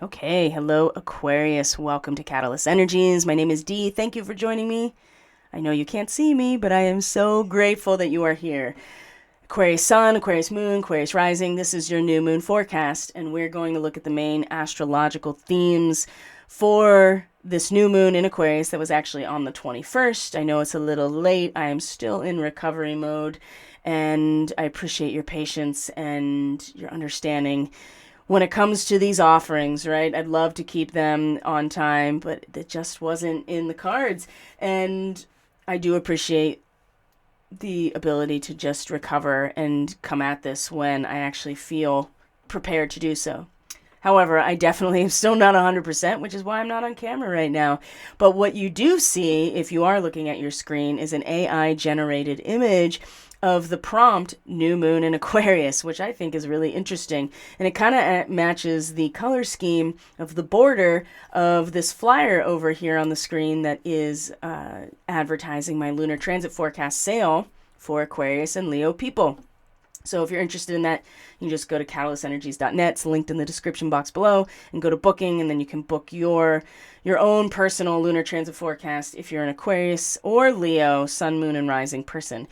Okay, hello Aquarius. Welcome to Catalyst Energies. My name is Dee. Thank you for joining me. I know you can't see me, but I am so grateful that you are here. Aquarius Sun, Aquarius Moon, Aquarius Rising. This is your new moon forecast, and we're going to look at the main astrological themes for this new moon in Aquarius that was actually on the 21st. I know it's a little late. I am still in recovery mode, and I appreciate your patience and your understanding when it comes to these offerings, right? I'd love to keep them on time, but it just wasn't in the cards. And I do appreciate the ability to just recover and come at this when I actually feel prepared to do so. However, I definitely am still not 100%, which is why I'm not on camera right now. But what you do see, if you are looking at your screen, is an AI generated image of the prompt new moon in Aquarius, which I think is really interesting. And it kind of matches the color scheme of the border of this flyer over here on the screen that is advertising my lunar transit forecast sale for Aquarius and Leo people. So if you're interested in that, you can just go to catalystenergies.net. It's linked in the description box below, and go to booking, and then you can book your own personal lunar transit forecast if you're an Aquarius or Leo, Sun, Moon, and Rising person.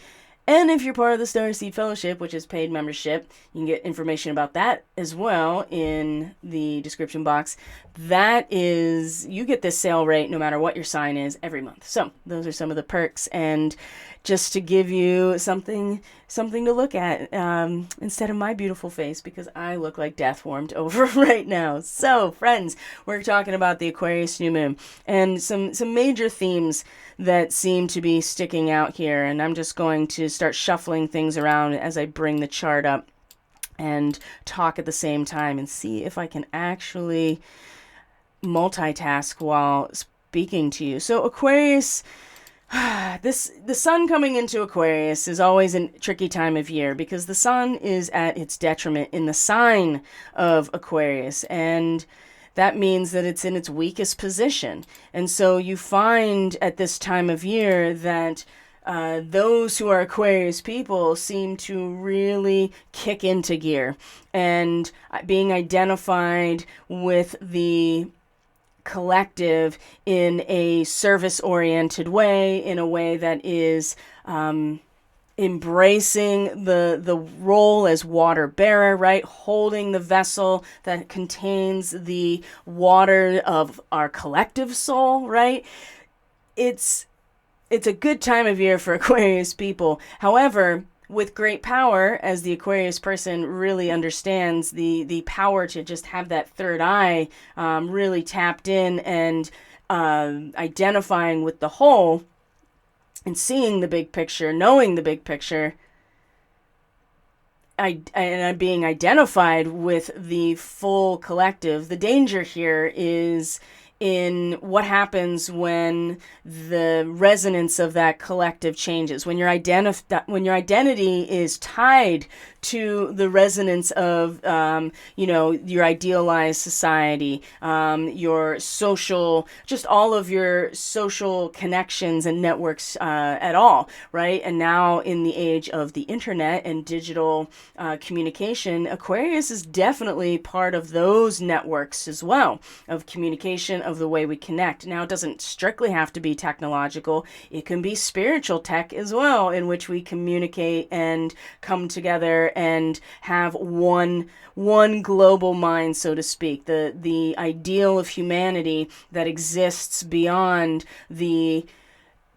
And if you're part of the Starseed Fellowship, which is paid membership, you can get information about that as well in the description box. That is, you get this sale rate no matter what your sign is every month. So those are some of the perks, and just to give you something to look at instead of my beautiful face, because I look like death warmed over right now. So friends, we're talking about the Aquarius new moon and some major themes that seem to be sticking out here. And I'm just going to start shuffling things around as I bring the chart up and talk at the same time and see if I can actually multitask while speaking to you. So Aquarius, the sun coming into Aquarius is always a tricky time of year because the sun is at its detriment in the sign of Aquarius, and that means that it's in its weakest position. And so you find at this time of year that those who are Aquarius people seem to really kick into gear and being identified with the collective in a service-oriented way, in a way that is embracing the role as water bearer, right? Holding the vessel that contains the water of our collective soul, right? It's a good time of year for Aquarius people. However, with great power, as the Aquarius person really understands the power to just have that third eye really tapped in and identifying with the whole and seeing the big picture, knowing the big picture, and being identified with the full collective. The danger here is in what happens when the resonance of that collective changes, when your identity is tied to the resonance of your idealized society, your social, just all of your social connections and networks at all, right? And now in the age of the internet and digital communication, Aquarius is definitely part of those networks as well, of communication, of the way we connect. Now, it doesn't strictly have to be technological. It can be spiritual tech as well, in which we communicate and come together and have one global mind, so to speak, the ideal of humanity that exists beyond the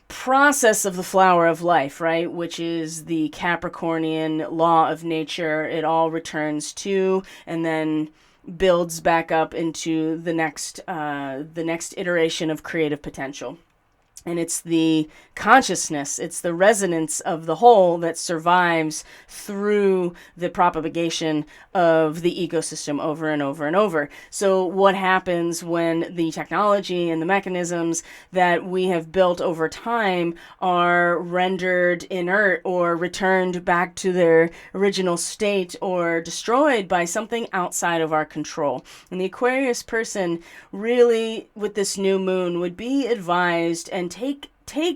process of the flower of life, right? Which is the Capricornian law of nature. It all returns to and then builds back up into the next iteration of creative potential. And it's the consciousness, it's the resonance of the whole that survives through the propagation of the ecosystem over and over and over. So what happens when the technology and the mechanisms that we have built over time are rendered inert or returned back to their original state or destroyed by something outside of our control? And the Aquarius person really, with this new moon, would be advised and take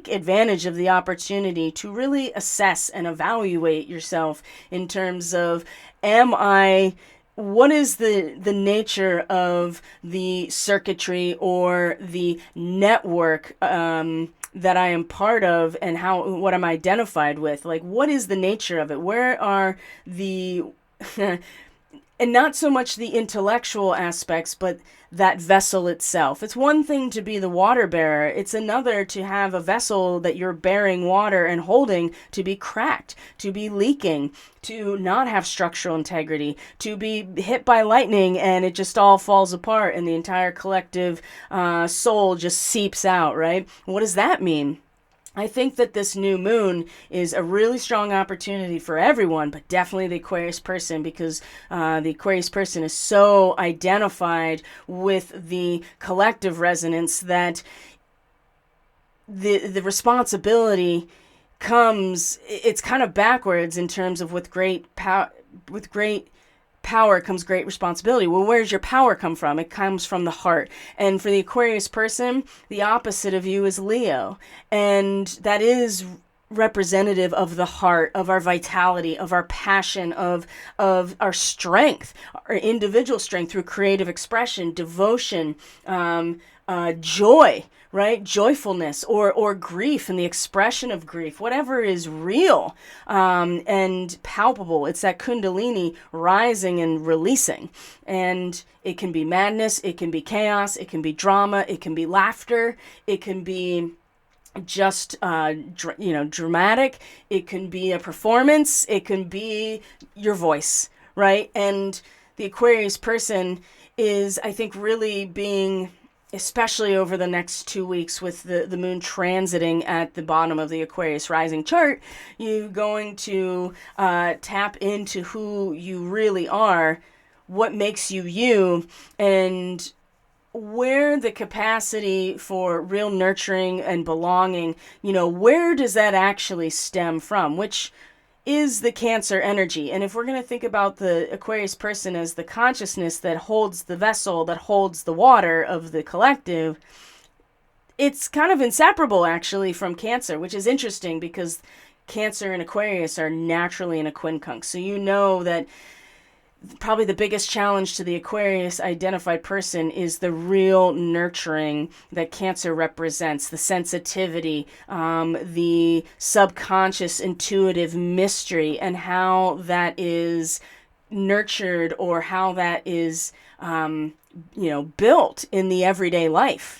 advantage of the opportunity to really assess and evaluate yourself in terms of, am I what is the nature of the circuitry or the network that I am part of, and what I'm identified with? Like, what is the nature of it? Where are the and not so much the intellectual aspects, but that vessel itself. It's one thing to be the water bearer. It's another to have a vessel that you're bearing water and holding to be cracked, to be leaking, to not have structural integrity, to be hit by lightning and it just all falls apart and the entire collective soul just seeps out, right? What does that mean? I think that this new moon is a really strong opportunity for everyone, but definitely the Aquarius person, because the Aquarius person is so identified with the collective resonance that the responsibility comes, it's kind of backwards in terms of with great power comes great responsibility. Well, where does your power come from? It comes from the heart. And for the Aquarius person, the opposite of you is Leo. And that is representative of the heart, of our vitality, of our passion, of our strength, our individual strength through creative expression, devotion, joy, right? Joyfulness or grief and the expression of grief, whatever is real and palpable. It's that Kundalini rising and releasing. And it can be madness, it can be chaos, it can be drama, it can be laughter, it can be just dramatic, it can be a performance, it can be your voice, right? And the Aquarius person is, I think, really being, especially over the next 2 weeks with the moon transiting at the bottom of the Aquarius rising chart, you're going to tap into who you really are, what makes you you, and where the capacity for real nurturing and belonging, where does that actually stem from? Which is the Cancer energy. And if we're going to think about the Aquarius person as the consciousness that holds the vessel, that holds the water of the collective, it's kind of inseparable actually from Cancer, which is interesting because Cancer and Aquarius are naturally in a quincunx. So you know that probably the biggest challenge to the Aquarius identified person is the real nurturing that Cancer represents, the sensitivity, the subconscious intuitive mystery, and how that is nurtured or how that is, built in the everyday life.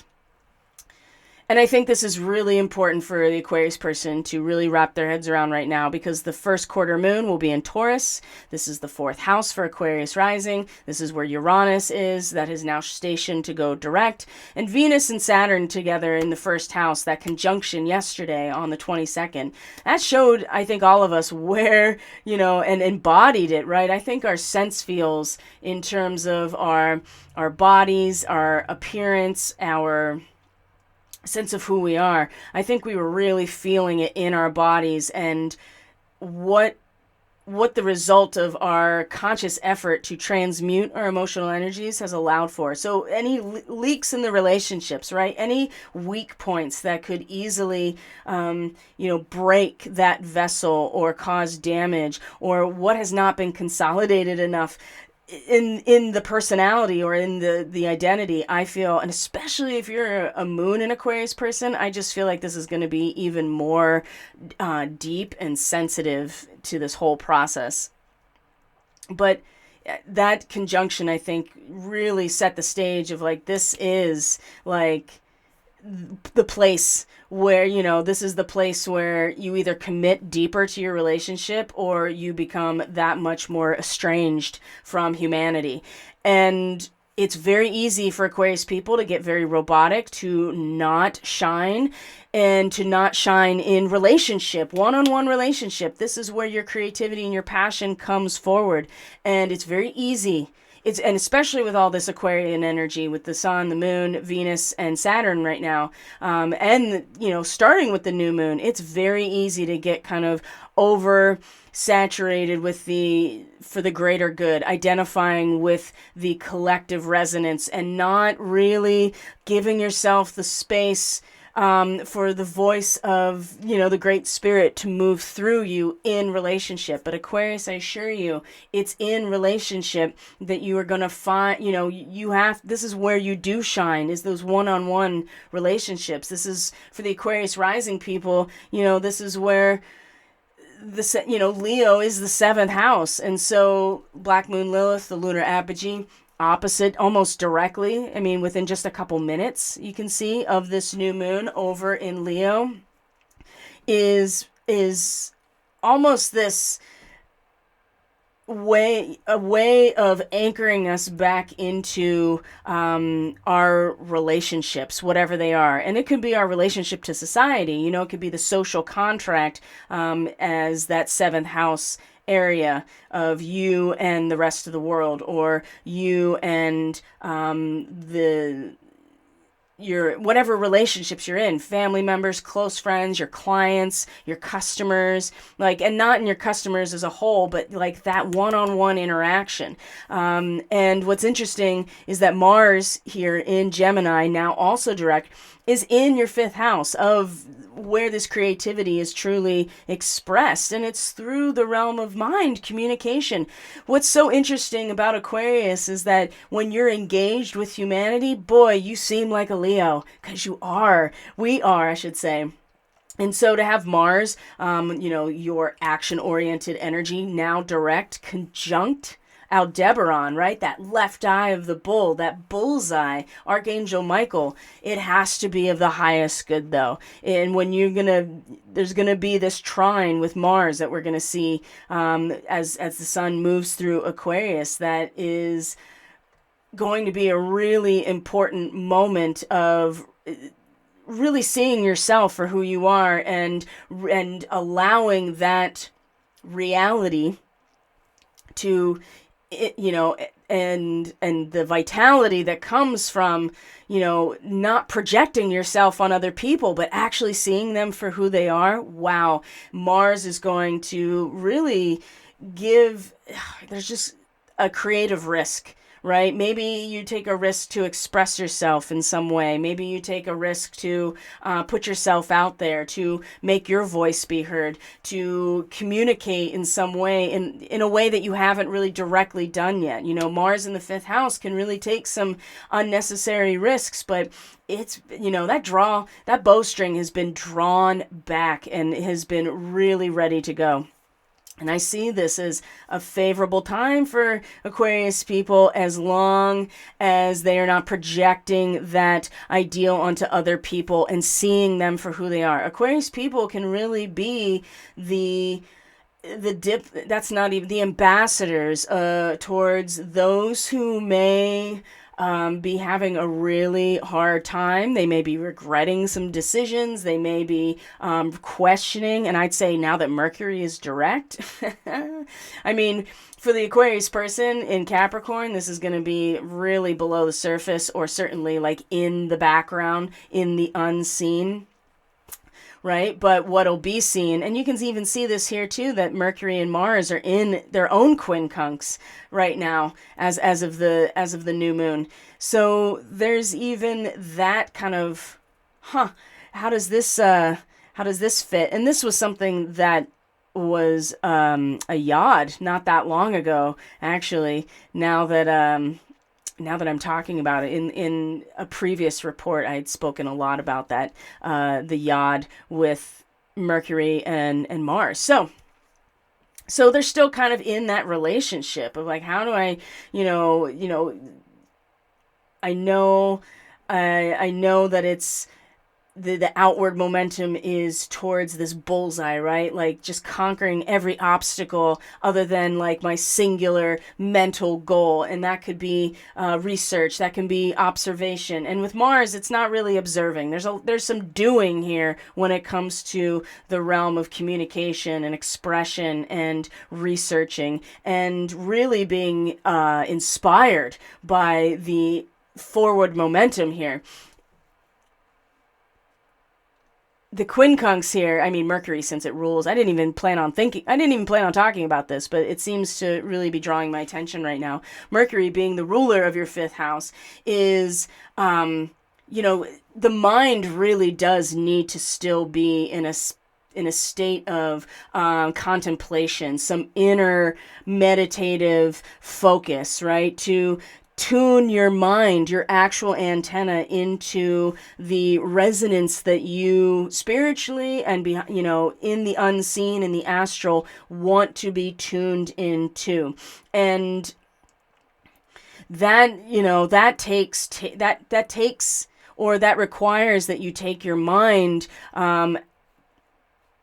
And I think this is really important for the Aquarius person to really wrap their heads around right now, because the first quarter moon will be in Taurus. This is the 4th house for Aquarius rising. This is where Uranus is, that is now stationed to go direct. And Venus and Saturn together in the 1st house, that conjunction yesterday on the 22nd. That showed, I think, all of us where, and embodied it, right? I think our sense feels in terms of our bodies, our appearance, our sense of who we are. I think we were really feeling it in our bodies, and what the result of our conscious effort to transmute our emotional energies has allowed for. So any leaks in the relationships, right? Any weak points that could easily, break that vessel or cause damage, or what has not been consolidated enough in the personality or in the identity, I feel, and especially if you're a moon and Aquarius person, I just feel like this is going to be even more deep and sensitive to this whole process. But that conjunction, I think, really set the stage of like, this is like the place where, this is the place where you either commit deeper to your relationship or you become that much more estranged from humanity. And it's very easy for Aquarius people to get very robotic, to not shine, and to not shine in relationship, one-on-one relationship. This is where your creativity and your passion comes forward. And it's very easy. And especially with all this Aquarian energy with the sun, the moon, Venus, and Saturn right now, and starting with the new moon, it's very easy to get kind of oversaturated with for the greater good, identifying with the collective resonance, and not really giving yourself the space for the voice of, the Great Spirit to move through you in relationship. But Aquarius, I assure you, it's in relationship that you are going to find, this is where you do shine, is those one-on-one relationships. This is for the Aquarius rising people, this is where Leo is the 7th house. And so Black Moon Lilith, the lunar apogee, opposite almost directly. I mean, within just a couple minutes, you can see of this new moon over in Leo is almost this a way of anchoring us back into our relationships, whatever they are. And it could be our relationship to society, it could be the social contract, as that 7th house area of you and the rest of the world, or you and your whatever relationships you're in, family members, close friends, your clients, your customers, and not in your customers as a whole, but that one-on-one interaction. And what's interesting is that Mars here in Gemini, now also direct, is in your 5th house of where this creativity is truly expressed. And it's through the realm of mind communication. What's so interesting about Aquarius is that when you're engaged with humanity, boy, you seem like a Leo, because we are, I should say. And so to have Mars, your action-oriented energy, now direct, conjunct Aldebaran, right? That left eye of the bull, that bullseye, Archangel Michael. It has to be of the highest good, though. And when there's gonna be this trine with Mars that we're gonna see as the sun moves through Aquarius. That is going to be a really important moment of really seeing yourself for who you are, and allowing that reality to, and the vitality that comes from, not projecting yourself on other people, but actually seeing them for who they are. Wow. Mars is going to really there's just a creative risk, right? Maybe you take a risk to express yourself in some way. Maybe you take a risk to put yourself out there, to make your voice be heard, to communicate in some way, in a way that you haven't really directly done yet. Mars in the 5th house can really take some unnecessary risks, but it's, that bowstring has been drawn back and has been really ready to go. And I see this as a favorable time for Aquarius people, as long as they are not projecting that ideal onto other people and seeing them for who they are. Aquarius people can really be the ambassadors towards those who may be having a really hard time. They may be regretting some decisions. They may be questioning. And I'd say now that Mercury is direct, I mean, for the Aquarius person in Capricorn, this is going to be really below the surface, or certainly in the background, in the unseen. Right? But what'll be seen, and you can even see this here too, that Mercury and Mars are in their own quincunx right now as of the new moon. So there's even that kind of, how does this fit? And this was something that was a yod not that long ago, actually. Now that I'm talking about it, in a previous report, I had spoken a lot about that, the yod with Mercury and Mars. So they're still kind of in that relationship of how do I, I know that it's, the outward momentum is towards this bullseye, right? Just conquering every obstacle other than my singular mental goal. And that could be research, that can be observation. And with Mars, it's not really observing. There's some doing here when it comes to the realm of communication and expression and researching, and really being inspired by the forward momentum here. The quincunx here, I mean Mercury, since it rules, I didn't even plan on talking about this, but it seems to really be drawing my attention right now. Mercury, being the ruler of your 5th house, is the mind really does need to still be in a state of contemplation, some inner meditative focus, right? To tune your mind, your actual antenna into the resonance that you spiritually and in the unseen, in the astral, want to be tuned into. And that takes or that requires that you take your mind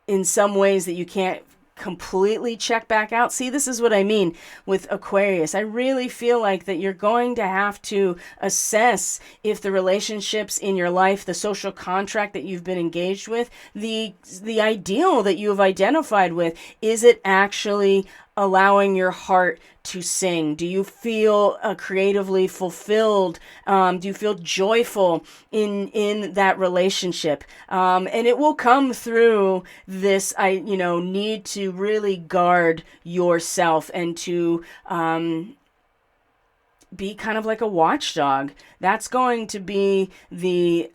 in some ways that you can't completely check back out. See, this is what I mean with Aquarius. I really feel like that you're going to have to assess if the relationships in your life, the social contract that you've been engaged with, the ideal that you have identified with, is it actually allowing your heart to sing? Do you feel creatively fulfilled? Do you feel joyful in that relationship? And it will come through this, need to really guard yourself and to be kind of like a watchdog. That's going to be the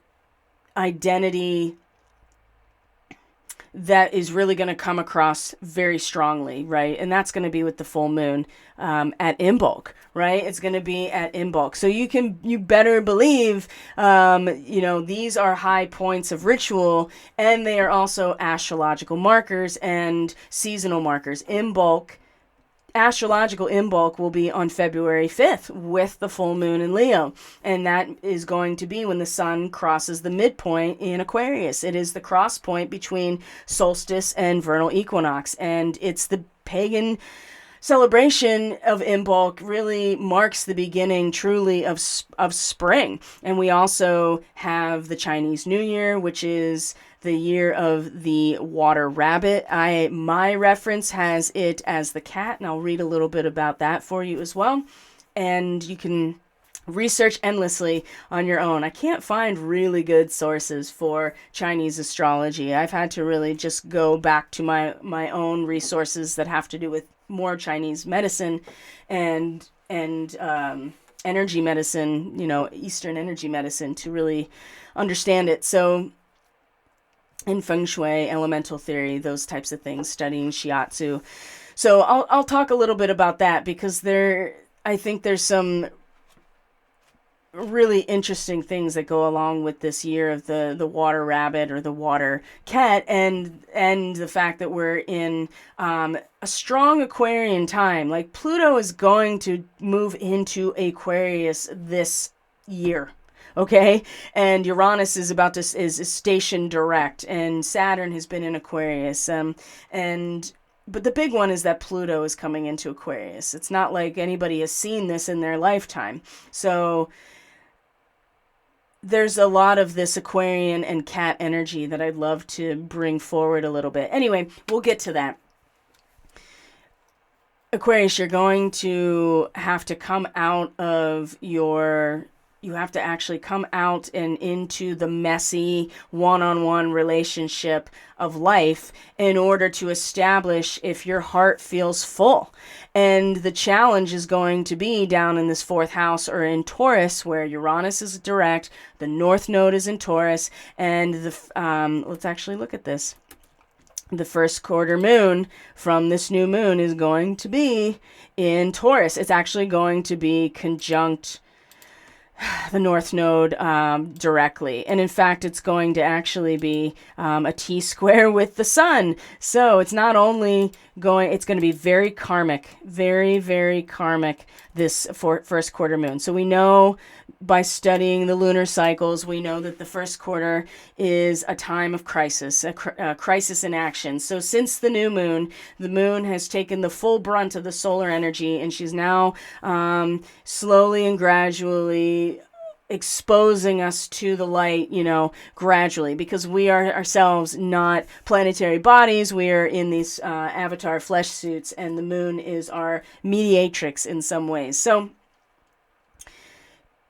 identity that is really going to come across very strongly, right? And that's going to be with the full moon at Imbolc, right? It's going to be at Imbolc. So you better believe, these are high points of ritual, and they are also astrological markers and seasonal markers. Astrological Imbolc will be on February 5th with the full moon in Leo. And that is going to be when the sun crosses the midpoint in Aquarius. It is the cross point between solstice and vernal equinox. And it's the pagan celebration of Imbolc really marks the beginning truly of spring. And we also have the Chinese New Year, which is the year of the water rabbit. My reference has it as the cat, and I'll read a little bit about that for you as well. And you can research endlessly on your own. I can't find really good sources for Chinese astrology. I've had to really just go back to my own resources that have to do with more Chinese medicine and energy medicine, Eastern energy medicine, to really understand it. So in feng shui, elemental theory, those types of things, studying shiatsu. So I'll talk a little bit about that, because I think there's some really interesting things that go along with this year of the water rabbit or the water cat, and the fact that we're in a strong Aquarian time. Like, Pluto is going to move into Aquarius this year. Okay, and Uranus is is stationed direct, and Saturn has been in Aquarius. But the big one is that Pluto is coming into Aquarius. It's not like anybody has seen this in their lifetime. So there's a lot of this Aquarian and cat energy that I'd love to bring forward a little bit. Anyway, we'll get to that. Aquarius, you're going to have to come out of you have to actually come out and into the messy one-on-one relationship of life in order to establish if your heart feels full. And the challenge is going to be down in this fourth house, or in Taurus, where Uranus is direct, the North Node is in Taurus, and let's actually look at this. The first quarter moon from this new moon is going to be in Taurus. It's actually going to be conjunct the North Node directly. And in fact, it's going to actually be a T-square with the sun. So it's not only it's going to be very karmic, very, very karmic, this first quarter moon. So we know by studying the lunar cycles, we know that the first quarter is a time of crisis, a crisis in action. So since the new moon, the moon has taken the full brunt of the solar energy, and she's now slowly and gradually exposing us to the light, gradually, because we are ourselves not planetary bodies. We are in these avatar flesh suits, and the moon is our mediatrix in some ways. So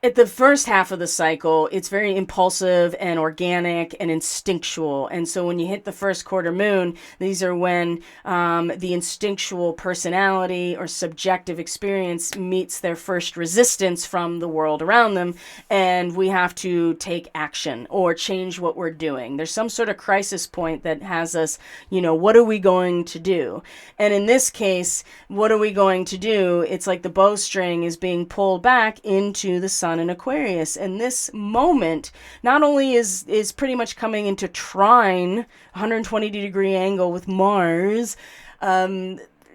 at the first half of the cycle, it's very impulsive and organic and instinctual. And so when you hit the first quarter moon, these are when the instinctual personality or subjective experience meets their first resistance from the world around them. And we have to take action or change what we're doing. There's some sort of crisis point that has us, what are we going to do? And in this case, what are we going to do? It's like the bowstring is being pulled back into the sun in Aquarius. And this moment not only is pretty much coming into trine, 120-degree angle with Mars,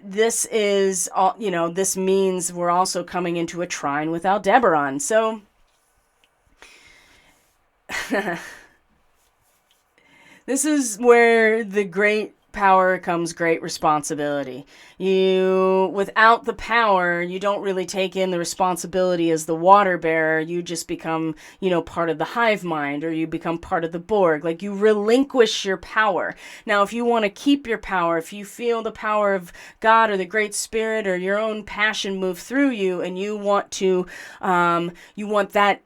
this is, this means we're also coming into a trine with Aldebaran. So this is where the great power comes great responsibility. Without the power, you don't really take in the responsibility as the water bearer. You just become, part of the hive mind, or you become part of the Borg. Like, you relinquish your power. Now, if you want to keep your power, if you feel the power of God or the Great Spirit or your own passion move through you, and you want to, you want that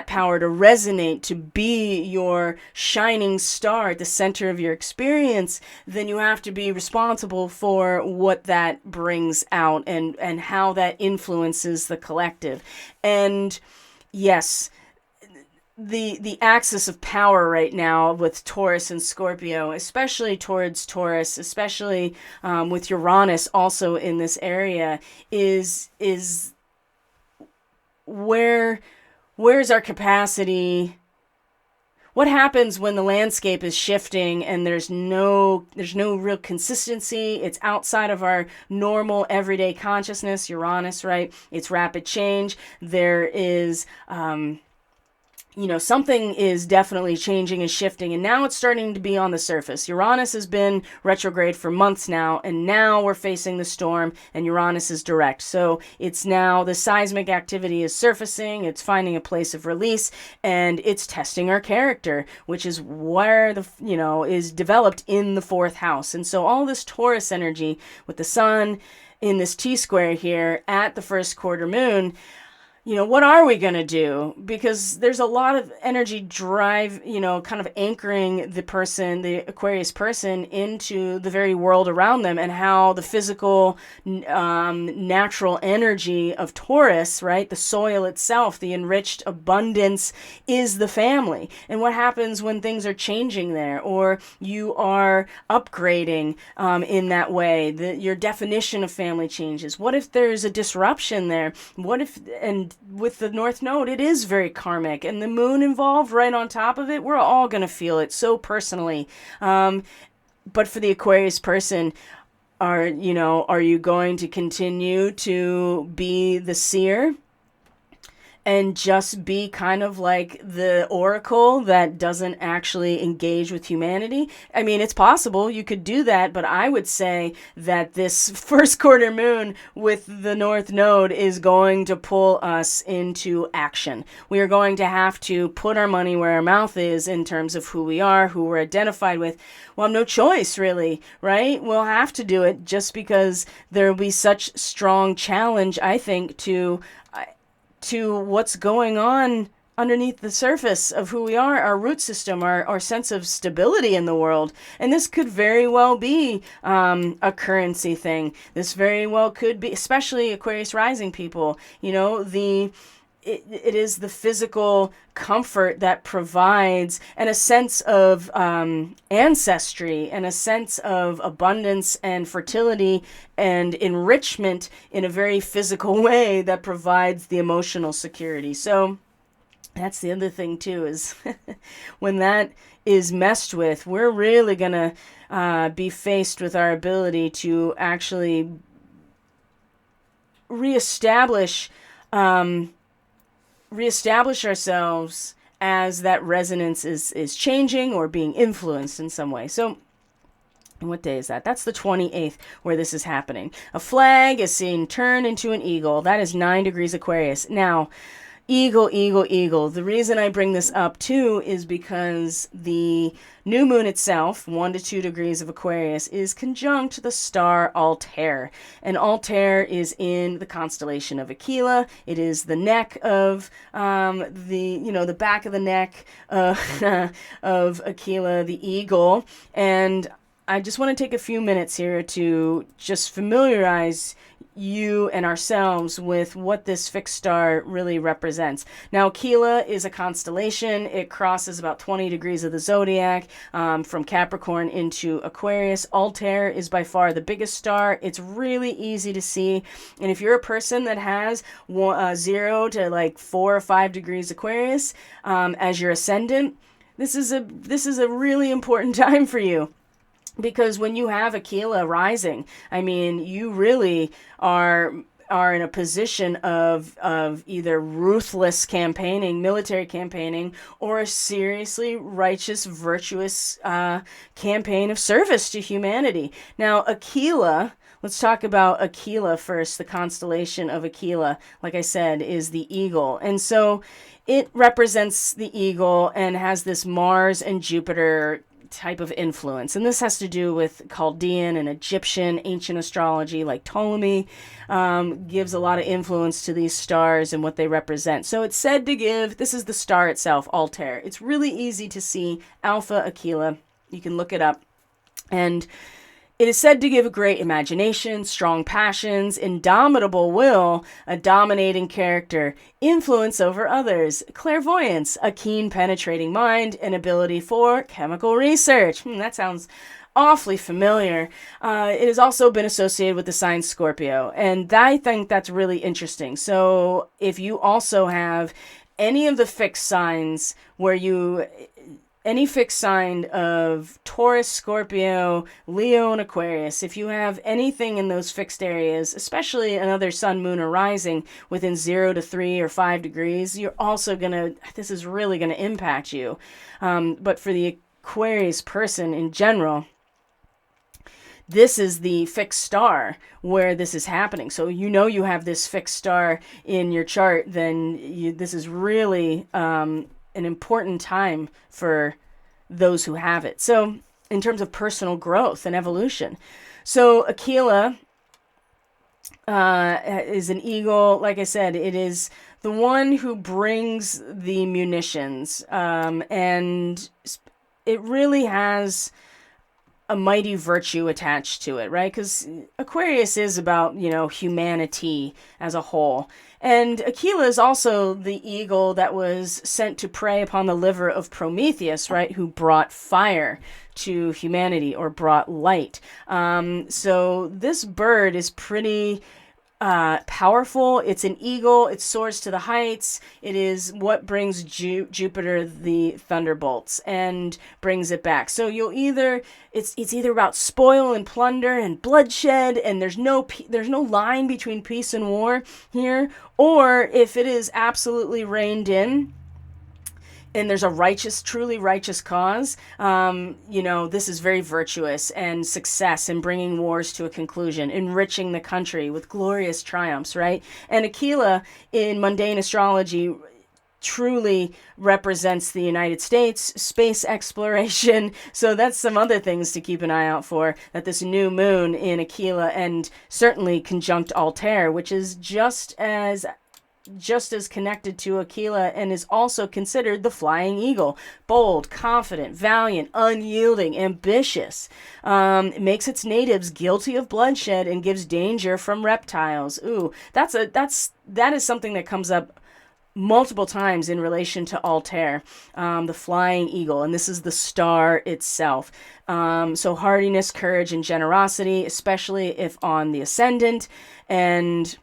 power to resonate, to be your shining star at the center of your experience, then you have to be responsible for what that brings out and how that influences the collective. And yes, the axis of power right now with Taurus and Scorpio, especially towards Taurus, especially with Uranus also in this area, is where's our capacity? What happens when the landscape is shifting and there's no real consistency? It's outside of our normal everyday consciousness. Uranus, right? It's rapid change. There is something is definitely changing and shifting, and now it's starting to be on the surface. Uranus has been retrograde for months now, and now we're facing the storm, and Uranus is direct. So it's now the seismic activity is surfacing, it's finding a place of release, and it's testing our character, which is where is developed in the fourth house. And so all this Taurus energy with the sun in this T-square here at the first quarter moon, what are we going to do? Because there's a lot of energy drive, kind of anchoring the Aquarius person into the very world around them, and how the physical, natural energy of Taurus, right? The soil itself, the enriched abundance is the family. And what happens when things are changing there, or you are upgrading in that way? Your definition of family changes. What if there's a disruption there? What if, and with the North Node, it is very karmic, and the moon involved right on top of it, we're all going to feel it so personally. But for the Aquarius person, are you going to continue to be the seer and just be kind of like the oracle that doesn't actually engage with humanity? I mean, it's possible you could do that, but I would say that this first quarter moon with the North Node is going to pull us into action. We are going to have to put our money where our mouth is in terms of who we are, who we're identified with. Well, no choice, really, right? We'll have to do it just because there will be such strong challenge, I think, to what's going on underneath the surface of who we are, our root system, our sense of stability in the world. And this could very well be a currency thing. This very well could be, especially Aquarius rising people, it is the physical comfort that provides, and a sense of ancestry, and a sense of abundance and fertility and enrichment in a very physical way that provides the emotional security. So that's the other thing too, is when that is messed with, we're really gonna be faced with our ability to actually reestablish ourselves as that resonance is changing or being influenced in some way. So what day is that? That's the 28th where this is happening. A flag is seen turn into an eagle. That is 9 degrees Aquarius. Now, Eagle, eagle, eagle. The reason I bring this up too is because the new moon itself, 1 to 2 degrees of Aquarius, is conjunct the star Altair. And Altair is in the constellation of Aquila. It is the neck of the back of the neck of Aquila, the eagle. And I just want to take a few minutes here to just familiarize you and ourselves with what this fixed star really represents. Now, Aquila is a constellation. It crosses about 20 degrees of the zodiac from Capricorn into Aquarius. Altair is by far the biggest star. It's really easy to see. And if you're a person that has 0 to like 4 or 5 degrees Aquarius as your ascendant, this is a really important time for you. Because when you have Aquila rising, I mean, you really are in a position of either ruthless campaigning, military campaigning, or a seriously righteous, virtuous campaign of service to humanity. Now, Aquila, let's talk about Aquila first. The constellation of Aquila, like I said, is the eagle. And so it represents the eagle and has this Mars and Jupiter type of influence. And this has to do with Chaldean and Egyptian ancient astrology, like Ptolemy, gives a lot of influence to these stars and what they represent. So it's said to give, this is the star itself, Altair. It's really easy to see, Alpha Aquila. You can look it up. And it is said to give a great imagination, strong passions, indomitable will, a dominating character, influence over others, clairvoyance, a keen penetrating mind, and ability for chemical research. That sounds awfully familiar. It has also been associated with the sign Scorpio, and I think that's really interesting. So if you also have any of the fixed signs any fixed sign of Taurus, Scorpio, Leo, and Aquarius, if you have anything in those fixed areas, especially another sun, moon, or rising within 0 to 3 or 5 degrees, this is really going to impact you. But for the Aquarius person in general, this is the fixed star where this is happening. So you have this fixed star in your chart, then this is really an important time for those who have it. So in terms of personal growth and evolution. So Aquila is an eagle. Like I said, it is the one who brings the munitions. And it really has a mighty virtue attached to it, right? Because Aquarius is about, humanity as a whole. And Aquila is also the eagle that was sent to prey upon the liver of Prometheus, right? Who brought fire to humanity or brought light. So this bird is pretty powerful. It's an eagle. It soars to the heights. It is what brings Jupiter the thunderbolts and brings it back. So it's either about spoil and plunder and bloodshed, and there's no line between peace and war here, or if it is absolutely reined in and there's a truly righteous cause, this is very virtuous and success in bringing wars to a conclusion, enriching the country with glorious triumphs, right? And Aquila in mundane astrology truly represents the United States, space exploration. So that's some other things to keep an eye out for, that this new moon in Aquila, and certainly conjunct Altair, which is just as connected to Aquila and is also considered the flying eagle. Bold, confident, valiant, unyielding, ambitious. It makes its natives guilty of bloodshed and gives danger from reptiles. Ooh, that is something that comes up multiple times in relation to Altair, the flying eagle, and this is the star itself. So hardiness, courage, and generosity, especially if on the ascendant. And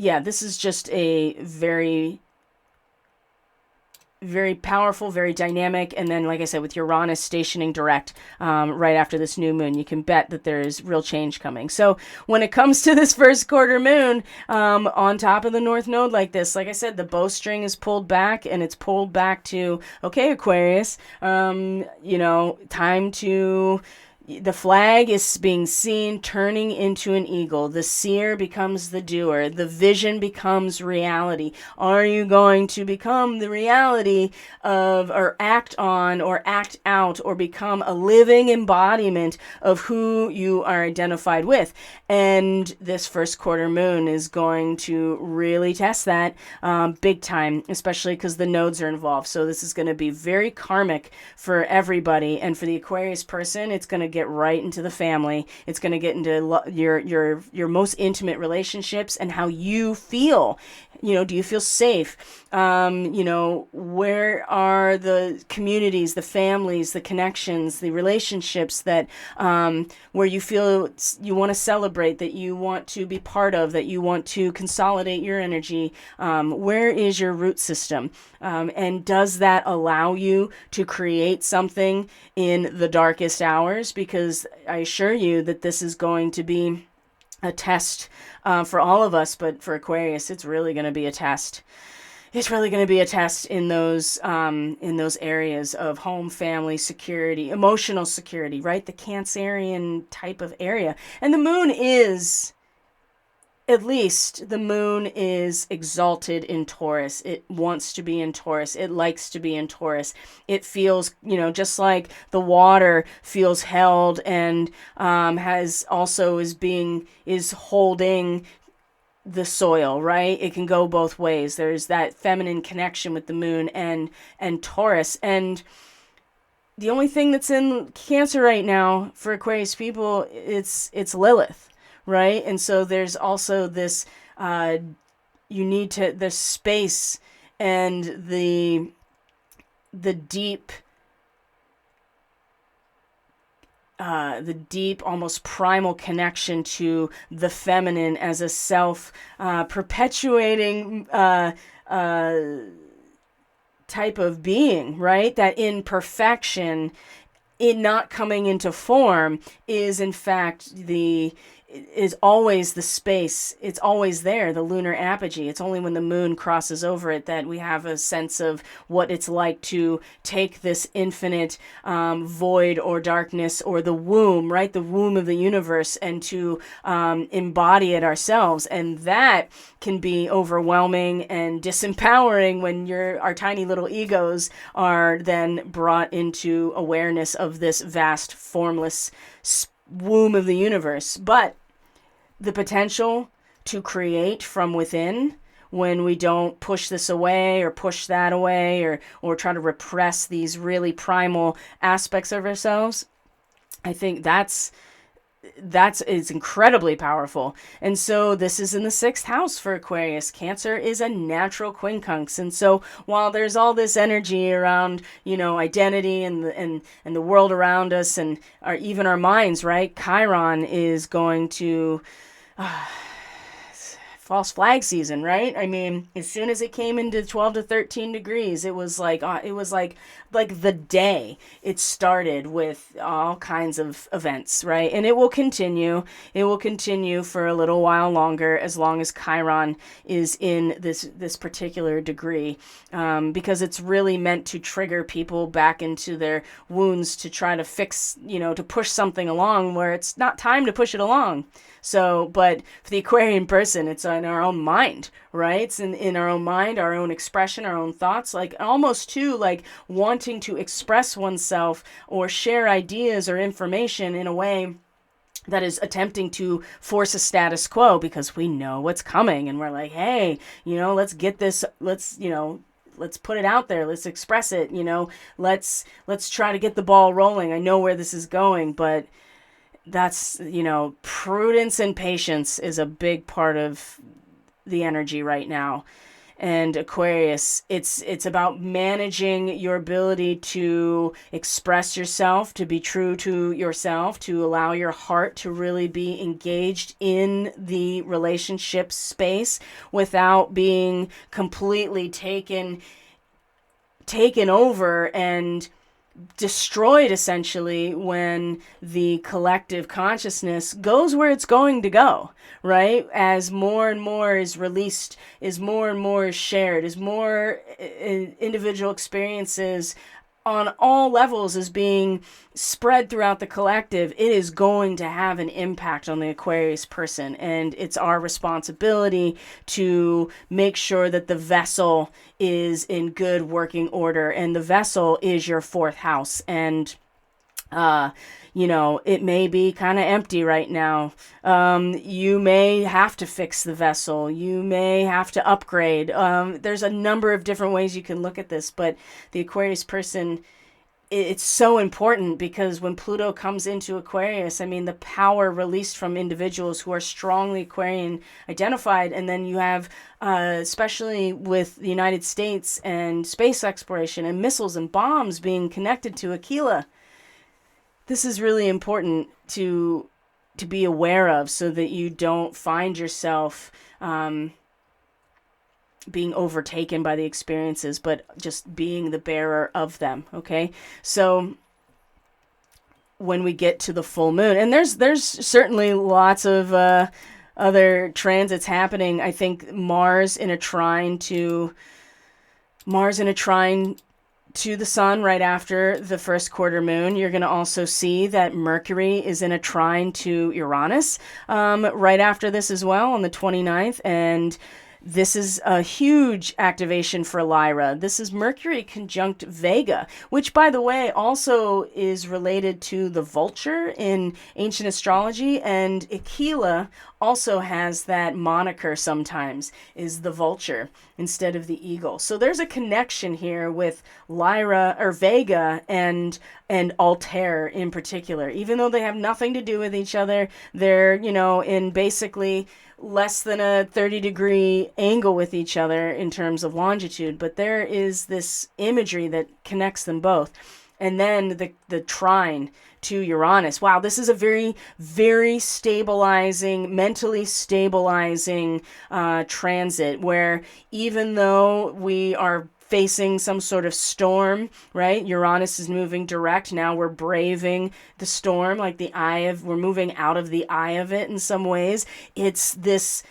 yeah, this is just a very, very powerful, very dynamic. And then, like I said, with Uranus stationing direct right after this new moon, you can bet that there's real change coming. So when it comes to this first quarter moon on top of the North Node like this, like I said, the bowstring is pulled back, and it's pulled back to, okay, Aquarius, time to the flag is being seen turning into an eagle. The seer becomes the doer. The vision becomes reality. Are you going to become the reality of, or act on, or act out, or become a living embodiment of who you are identified with? And this first quarter moon is going to really test that big time, especially because the nodes are involved. So this is going to be very karmic for everybody. And for the Aquarius person, it's going to get right into the family. It's going to get into your most intimate relationships and how you feel. You know, do you feel safe? You know, where are the communities, the families, the connections, the relationships that where you feel you want to celebrate, that you want to be part of, that you want to consolidate your energy? Where is your root system? And does that allow you to create something in the darkest hours? Because I assure you that this is going to be a test for all of us, but for Aquarius, it's really going to be a test. It's really going to be a test in those areas of home, family, security, emotional security, right? The Cancerian type of area. And the moon is, at least the moon is exalted in Taurus. It wants to be in Taurus. It likes to be in Taurus. It feels, you know, just like the water feels held and is holding the soil, right? It can go both ways. There's that feminine connection with the moon and Taurus. And the only thing that's in Cancer right now for Aquarius people, it's Lilith. Right? And so there's also this, the space and the deep, almost primal connection to the feminine as a self-perpetuating type of being, right? That imperfection, in not coming into form, is in fact is always the space. It's always there, the lunar apogee. It's only when the moon crosses over it that we have a sense of what it's like to take this infinite void or darkness or the womb, right? The womb of the universe, and to embody it ourselves. And that can be overwhelming and disempowering when our tiny little egos are then brought into awareness of this vast, formless womb of the universe. But the potential to create from within, when we don't push this away or push that away, or try to repress these really primal aspects of ourselves, I think that's incredibly powerful. And so this is in the 6th house for Aquarius. Cancer is a natural quincunx. And so while there's all this energy around, you know, identity and the world around us and even our minds, right? Chiron is going to false flag season, right? I mean, as soon as it came into 12 to 13 degrees, it was like the day it started with all kinds of events, right? And it will continue. It will continue for a little while longer, as long as Chiron is in this particular degree, because it's really meant to trigger people back into their wounds, to try to fix, you know, to push something along where it's not time to push it along. So, but for the Aquarian person, it's in our own mind, right? It's in our own mind, our own expression, our own thoughts, like almost too, like wanting to express oneself or share ideas or information in a way that is attempting to force a status quo, because we know what's coming and we're like, hey, you know, let's get this, let's put it out there. Let's express it. You know, let's try to get the ball rolling. I know where this is going, but that's, you know, prudence and patience is a big part of the energy right now. And Aquarius, it's about managing your ability to express yourself, to be true to yourself, to allow your heart to really be engaged in the relationship space without being completely taken over and destroyed, essentially, when the collective consciousness goes where it's going to go, right? As more and more is released, as more and more is shared, as more individual experiences on all levels is being spread throughout the collective, it is going to have an impact on the Aquarius person. And it's our responsibility to make sure that the vessel is in good working order. And the vessel is your fourth house. And it may be kind of empty right now. You may have to fix the vessel. You may have to upgrade. There's a number of different ways you can look at this, but the Aquarius person, it's so important because when Pluto comes into Aquarius, I mean, the power released from individuals who are strongly Aquarian identified, and then you have, especially with the United States and space exploration and missiles and bombs being connected to Aquila. This is really important to be aware of so that you don't find yourself being overtaken by the experiences, but just being the bearer of them, okay? So when we get to the full moon, and there's certainly lots of other transits happening. I think Mars in a trine to the sun right after the first quarter moon. You're going to also see that Mercury is in a trine to Uranus right after this as well on the 29th. And this is a huge activation for Lyra. This is Mercury conjunct Vega, which, by the way, also is related to the vulture in ancient astrology. And Aquila also has that moniker sometimes, is the vulture instead of the eagle. So there's a connection here with Lyra or Vega and Altair in particular. Even though they have nothing to do with each other, they're, in basically less than a 30-degree angle with each other in terms of longitude, but there is this imagery that connects them both. And then the trine to Uranus. Wow, this is a very, very stabilizing, mentally stabilizing transit, where even though we are facing some sort of storm, right? Uranus is moving direct. Now we're braving the storm, like we're moving out of the eye of it in some ways. It's this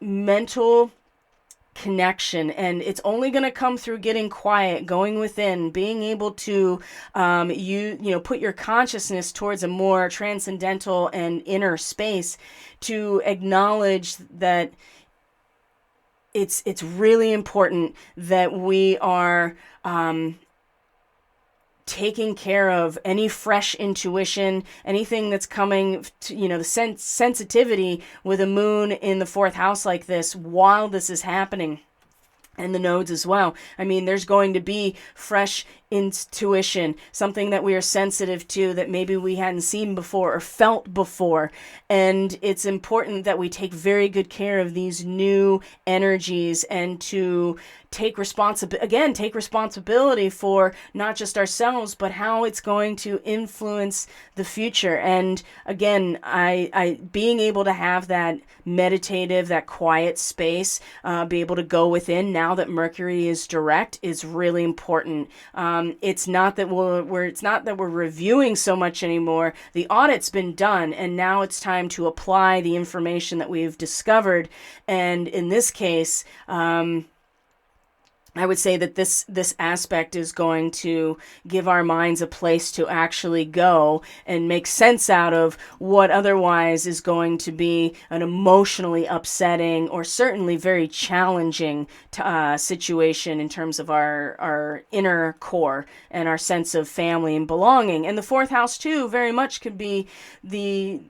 mental connection, and it's only going to come through getting quiet, going within, being able to put your consciousness towards a more transcendental and inner space to acknowledge that it's really important that we are taking care of any fresh intuition, anything that's coming to, the sensitivity with a moon in the fourth house like this while this is happening. And the nodes as well. I mean, there's going to be fresh intuition, something that we are sensitive to that maybe we hadn't seen before or felt before. And it's important that we take very good care of these new energies and to take responsibility for not just ourselves, but how it's going to influence the future. And again, I being able to have that meditative, that quiet space, be able to go within now that Mercury is direct is really important. It's not that we're reviewing so much anymore. The audit's been done, and now it's time to apply the information that we've discovered. And in this case, I would say that this aspect is going to give our minds a place to actually go and make sense out of what otherwise is going to be an emotionally upsetting or certainly very challenging situation in terms of our inner core and our sense of family and belonging. And the fourth house too very much could be the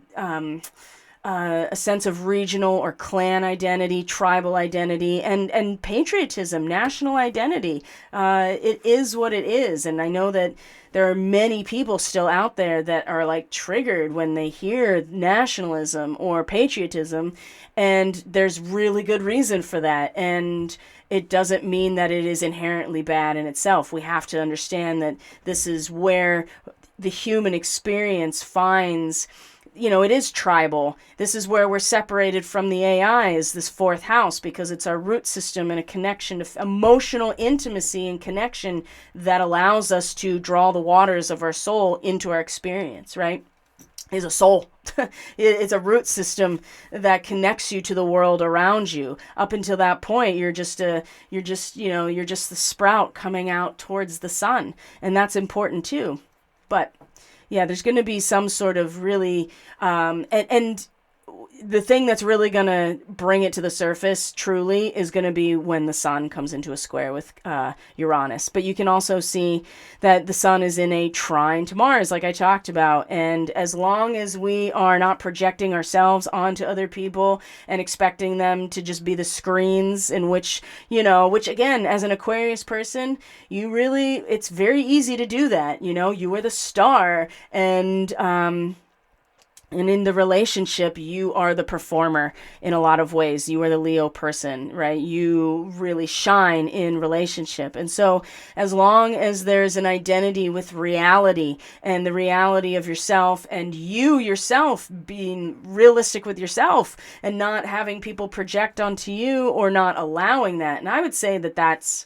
a sense of regional or clan identity, tribal identity, and patriotism, national identity. It is what it is. And I know that there are many people still out there that are like triggered when they hear nationalism or patriotism. And there's really good reason for that. And it doesn't mean that it is inherently bad in itself. We have to understand that this is where the human experience finds, it is tribal. This is where we're separated from the AI, is this fourth house, because it's our root system and a connection to emotional intimacy and connection that allows us to draw the waters of our soul into our experience, right? is a soul. It's a root system that connects you to the world around you. Up until that point, you're just the sprout coming out towards the sun, and that's important too. But yeah, there's going to be some sort of really, and the thing that's really going to bring it to the surface truly is going to be when the sun comes into a square with Uranus. But you can also see that the sun is in a trine to Mars, like I talked about. And as long as we are not projecting ourselves onto other people and expecting them to just be the screens in which, which again, as an Aquarius person, it's very easy to do that. You are the star, and in the relationship, you are the performer in a lot of ways. You are the Leo person, right? You really shine in relationship. And so as long as there's an identity with reality and the reality of yourself, and you yourself being realistic with yourself and not having people project onto you or not allowing that. And I would say that that's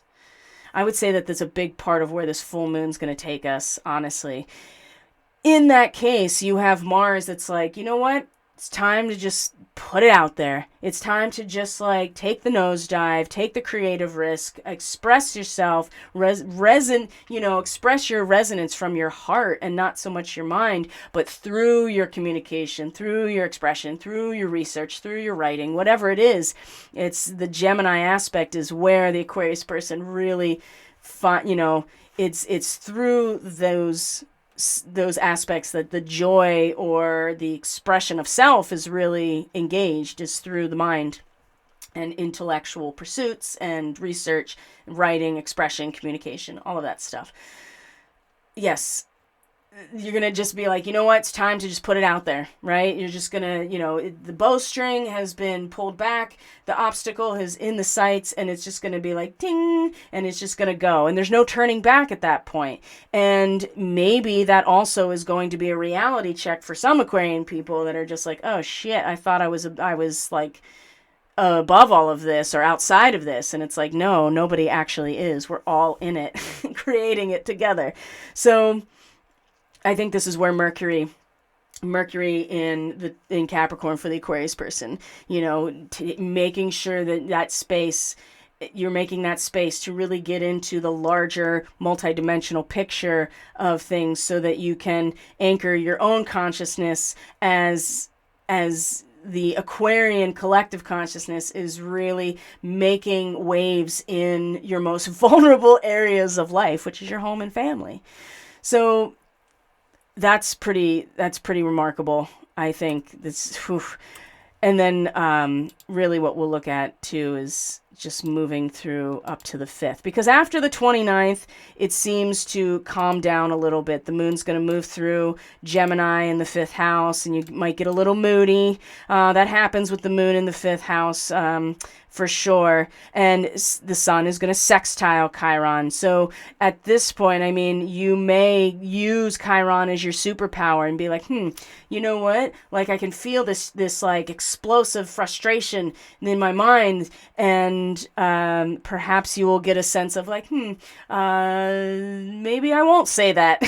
a big part of where this full moon's going to take us, honestly. In that case, you have Mars that's like, you know what? It's time to just put it out there. It's time to just take the nosedive, take the creative risk, express yourself, express your resonance from your heart and not so much your mind, but through your communication, through your expression, through your research, through your writing, whatever it is. It's the Gemini aspect is where the Aquarius person really, it's through those aspects that the joy or the expression of self is really engaged, is through the mind and intellectual pursuits and research, writing, expression, communication, all of that stuff. Yes, you're going to just be like, you know what, it's time to just put it out there, right? You're just going to, the bowstring has been pulled back, the obstacle is in the sights, and it's just going to be like, ding, and it's just going to go. And there's no turning back at that point. And maybe that also is going to be a reality check for some Aquarian people that are just like, oh shit, I thought I was like above all of this or outside of this. And it's like, no, nobody actually is. We're all in it, creating it together. So I think this is where Mercury in Capricorn for the Aquarius person, making sure that space, you're making that space to really get into the larger multidimensional picture of things so that you can anchor your own consciousness as the Aquarian collective consciousness is really making waves in your most vulnerable areas of life, which is your home and family. So that's pretty remarkable, I think. And then really what we'll look at too is just moving through up to the 5th, because after the 29th it seems to calm down a little bit. The moon's going to move through Gemini in the 5th house, and you might get a little moody. That happens with the moon in the 5th house, for sure. And the sun is going to sextile Chiron. So at this point, I mean, you may use Chiron as your superpower and be like, you know what? Like, I can feel this like explosive frustration in my mind, and perhaps you will get a sense of like, maybe I won't say that.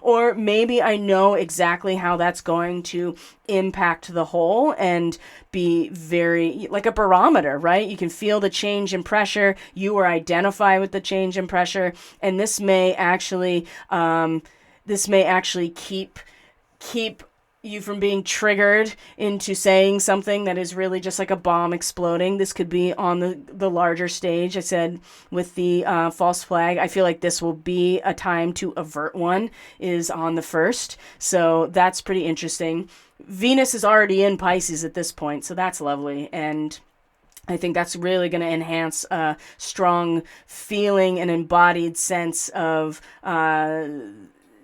Or maybe I know exactly how that's going to impact the whole and be very like a barometer, right? You can feel the change in pressure. You or identify with the change in pressure, and this may actually keep you from being triggered into saying something that is really just like a bomb exploding. This could be on the larger stage. I said with the false flag, I feel like this will be a time to avert one, is on the 1st. So that's pretty interesting. Venus is already in Pisces at this point, so that's lovely. And I think that's really going to enhance a strong feeling and embodied sense of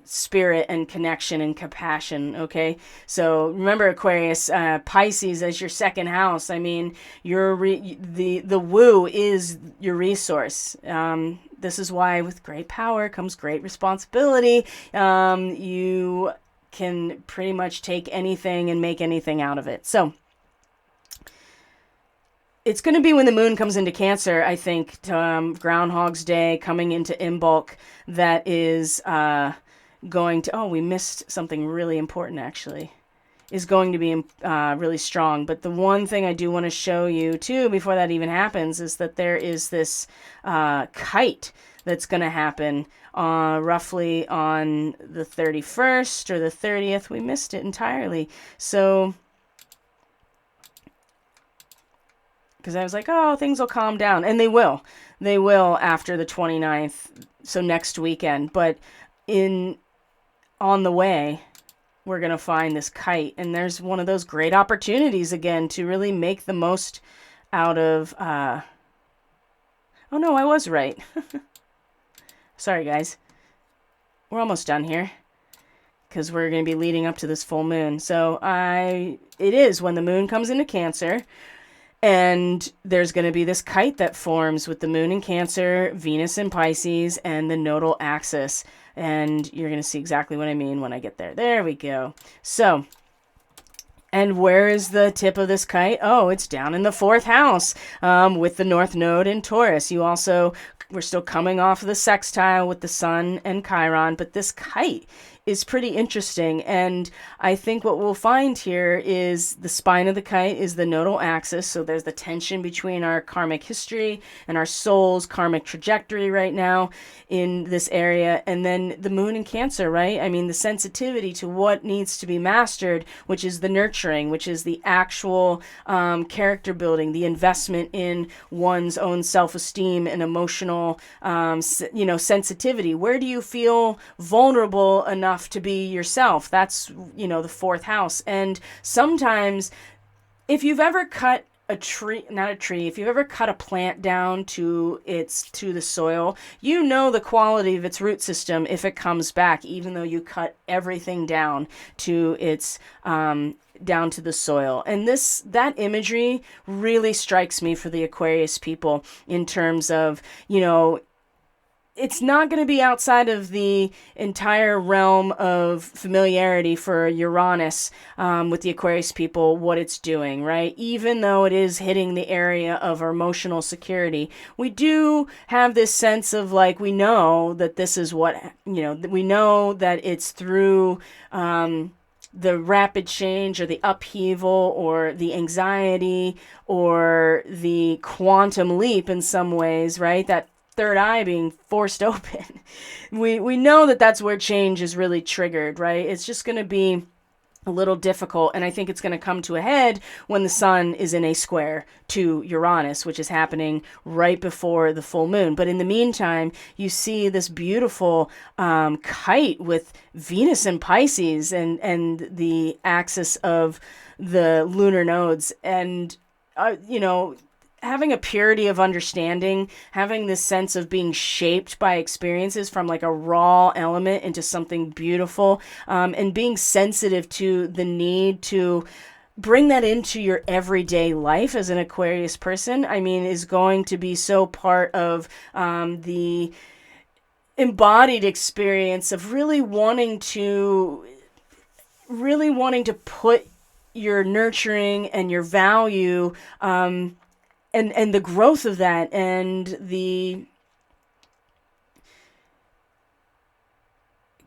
spirit and connection and compassion. Okay, so remember, Aquarius, Pisces as your 2nd house. I mean, the woo is your resource. This is why with great power comes great responsibility. You can pretty much take anything and make anything out of it. So it's going to be when the moon comes into Cancer, I think, Groundhog's Day coming into Imbolc, that is going to, oh, we missed something really important actually, is going to be really strong. But the one thing I do want to show you too before that even happens is that there is this kite that's going to happen roughly on the 31st or the 30th. We missed it entirely. So, because I was like, oh, things will calm down. And they will. They will after the 29th, so next weekend. But on the way, we're going to find this kite. And there's one of those great opportunities again to really make the most out of... oh, no, I was right. Sorry, guys. We're almost done here because we're going to be leading up to this full moon. So it is when the moon comes into Cancer, and there's going to be this kite that forms with the moon in Cancer, Venus in Pisces, and the nodal axis. And you're going to see exactly what I mean when I get there. There we go. So, and where is the tip of this kite? Oh, it's down in the 4th house with the North Node in Taurus. We're still coming off of the sextile with the Sun and Chiron, but this kite is pretty interesting. And I think what we'll find here is the spine of the kite is the nodal axis. So there's the tension between our karmic history and our soul's karmic trajectory right now in this area. And then the moon in Cancer, right? I mean, the sensitivity to what needs to be mastered, which is the nurturing, which is the actual character building, the investment in one's own self-esteem and emotional, sensitivity. Where do you feel vulnerable enough to be yourself? That's, the 4th house. And sometimes if you've ever cut if you've ever cut a plant down to the soil, the quality of its root system if it comes back, even though you cut everything down to its down to the soil. And that imagery really strikes me for the Aquarius people in terms of, it's not going to be outside of the entire realm of familiarity for Uranus with the Aquarius people, what it's doing, right? Even though it is hitting the area of our emotional security, we do have this sense of we know that this is what, we know that it's through the rapid change or the upheaval or the anxiety or the quantum leap in some ways, right? That third eye being forced open. We know that that's where change is really triggered, right? It's just going to be a little difficult, and I think it's going to come to a head when the sun is in a square to Uranus, which is happening right before the full moon. But in the meantime, you see this beautiful kite with Venus in Pisces and the axis of the lunar nodes, and having a purity of understanding, having this sense of being shaped by experiences from a raw element into something beautiful, and being sensitive to the need to bring that into your everyday life as an Aquarius person, is going to be so part of the embodied experience of really wanting to put your nurturing and your value and the growth of that and the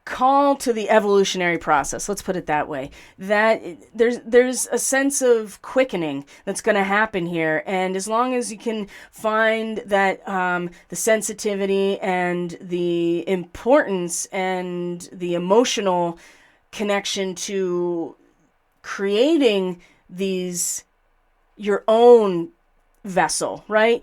call to the evolutionary process, let's put it that way, that there's a sense of quickening that's going to happen here. And as long as you can find that the sensitivity and the importance and the emotional connection to creating your own vessel, right?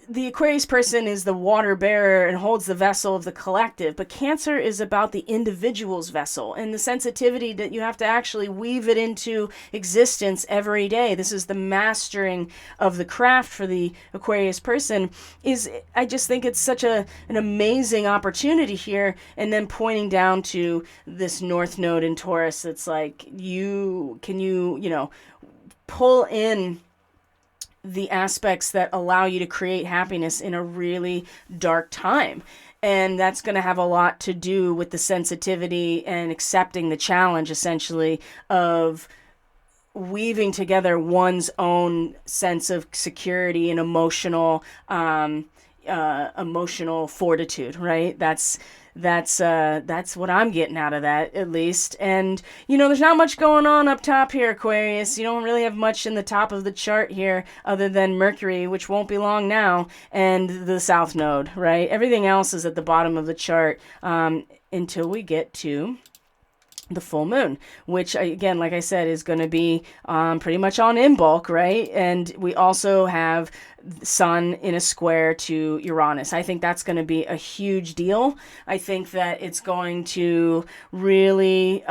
The Aquarius person is the water bearer and holds the vessel of the collective, but Cancer is about the individual's vessel and the sensitivity that you have to actually weave it into existence every day. This is the mastering of the craft for the Aquarius person. I just think it's such an amazing opportunity here. And then pointing down to this North Node in Taurus, it's pull in the aspects that allow you to create happiness in a really dark time. And that's going to have a lot to do with the sensitivity and accepting the challenge, essentially, of weaving together one's own sense of security and emotional emotional fortitude, right? That's what I'm getting out of that, at least. And, there's not much going on up top here, Aquarius. You don't really have much in the top of the chart here other than Mercury, which won't be long now, and the South Node, right? Everything else is at the bottom of the chart until we get to the full moon, which again, like I said, is going to be pretty much on in bulk, right? And we also have Sun in a square to Uranus. I think that's going to be a huge deal. I think that it's going to really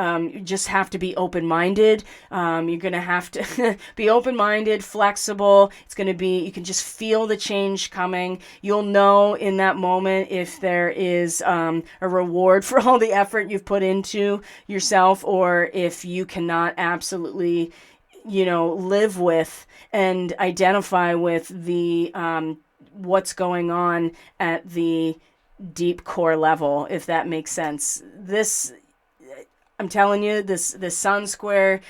just have to be open-minded. You're going to have to be open-minded, flexible. It's going to be, you can just feel the change coming. You'll know in that moment if there is a reward for all the effort you've put into yourself, or if you cannot absolutely live with and identify with the what's going on at the deep core level, if that makes sense. I'm telling you, this Sun square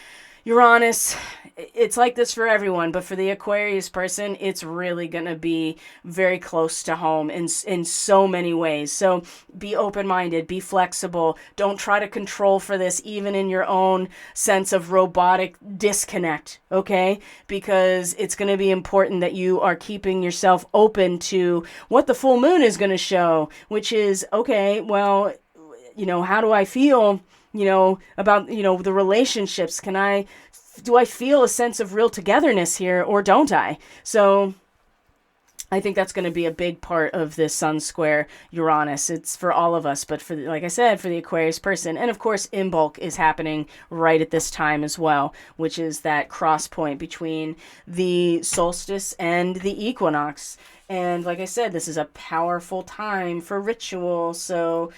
Uranus, it's like this for everyone, but for the Aquarius person, it's really going to be very close to home in so many ways. So be open-minded, be flexible. Don't try to control for this, even in your own sense of robotic disconnect, okay? Because it's going to be important that you are keeping yourself open to what the full moon is going to show, which is, okay, well, how do I feel about, the relationships? Do I feel a sense of real togetherness here, or don't I? So I think that's going to be a big part of this Sun square Uranus. It's for all of us, but like I said, for the Aquarius person. And of course, in bulk is happening right at this time as well, which is that cross point between the solstice and the equinox. And like I said, this is a powerful time for ritual. So,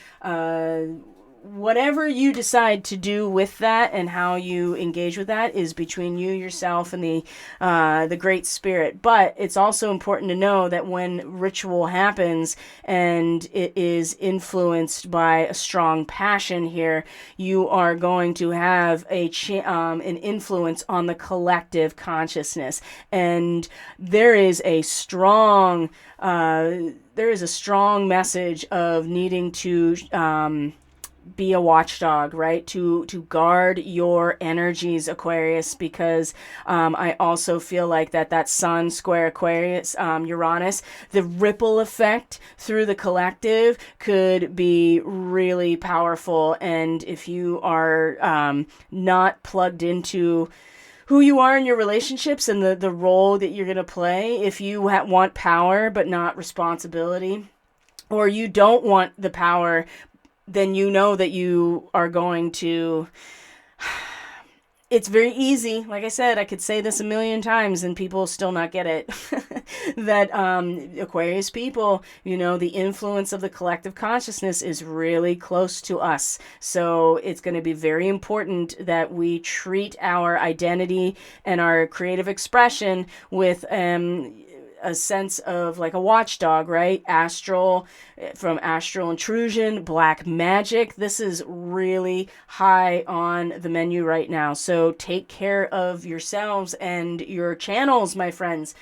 whatever you decide to do with that and how you engage with that is between you, yourself, and the Great Spirit. But it's also important to know that when ritual happens and it is influenced by a strong passion here, you are going to have an influence on the collective consciousness. And there is a strong message of needing to be a watchdog, right? To guard your energies, Aquarius, because I also feel like that Sun square Aquarius, Uranus, the ripple effect through the collective could be really powerful. And if you are not plugged into who you are in your relationships and the role that you're going to play, if you want power but not responsibility, or you don't want the power, then you know that you are going to... It's very easy. Like I said, I could say this a million times and people still not get it. That Aquarius people, the influence of the collective consciousness is really close to us. So it's going to be very important that we treat our identity and our creative expression with a sense of like a watchdog, right? From astral intrusion, black magic. This is really high on the menu right now. So take care of yourselves and your channels, my friends.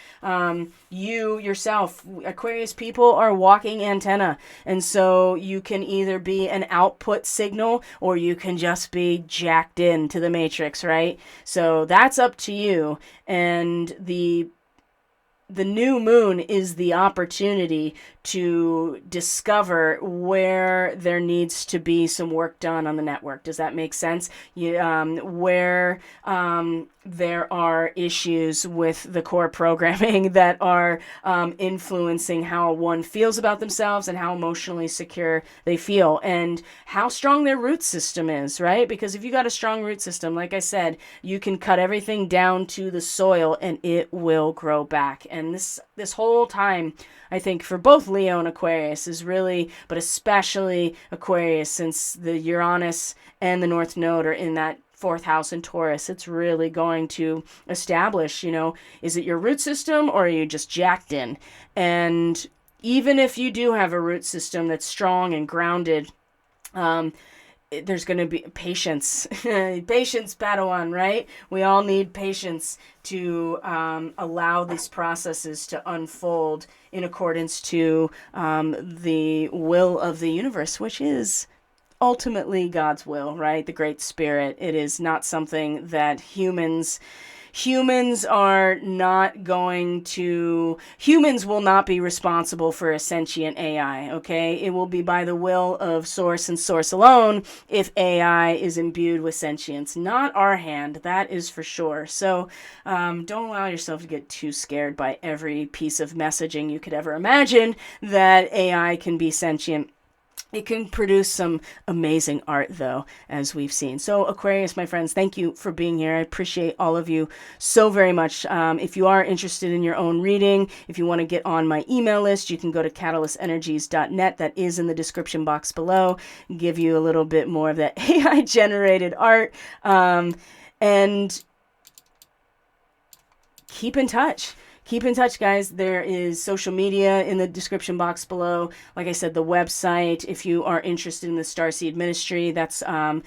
You yourself, Aquarius people, are walking antenna. And so you can either be an output signal or you can just be jacked into the matrix, right? So that's up to you. And the new moon is the opportunity to discover where there needs to be some work done on the network. Does that make sense? Where there are issues with the core programming that are influencing how one feels about themselves and how emotionally secure they feel and how strong their root system is, right? Because if you got a strong root system, like I said, you can cut everything down to the soil and it will grow back. And this whole time, I think for both Leo and Aquarius is really, but especially Aquarius, since the Uranus and the North Node are in that fourth house in Taurus, it's really going to establish, is it your root system or are you just jacked in? And even if you do have a root system that's strong and grounded, there's going to be patience. Patience, Padawan, right? We all need patience to allow these processes to unfold in accordance to the will of the universe, which is ultimately God's will, right? The Great Spirit. It is not something that humans are not going to, humans will not be responsible for a sentient AI, okay? It will be by the will of Source and Source alone if AI is imbued with sentience. Not our hand, that is for sure. So don't allow yourself to get too scared by every piece of messaging you could ever imagine that AI can be sentient. It can produce some amazing art, though, as we've seen. So, Aquarius, my friends, thank you for being here. I appreciate all of you so very much. If you are interested in your own reading, if you want to get on my email list, you can go to catalystenergies.net. That is in the description box below. Give you a little bit more of that AI-generated art. And keep in touch. Keep in touch, guys. There is social media in the description box below. Like I said, the website, if you are interested in the Starseed ministry, that's the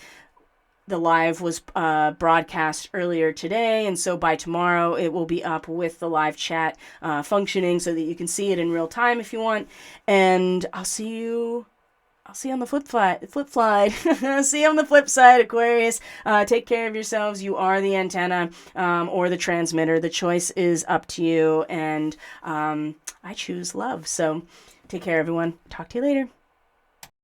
live was broadcast earlier today, and so by tomorrow it will be up with the live chat functioning so that you can see it in real time if you want. And I'll see you on the flip side. See you on the flip side, Aquarius. Take care of yourselves. You are the antenna or the transmitter. The choice is up to you, and I choose love. So take care, everyone. Talk to you later.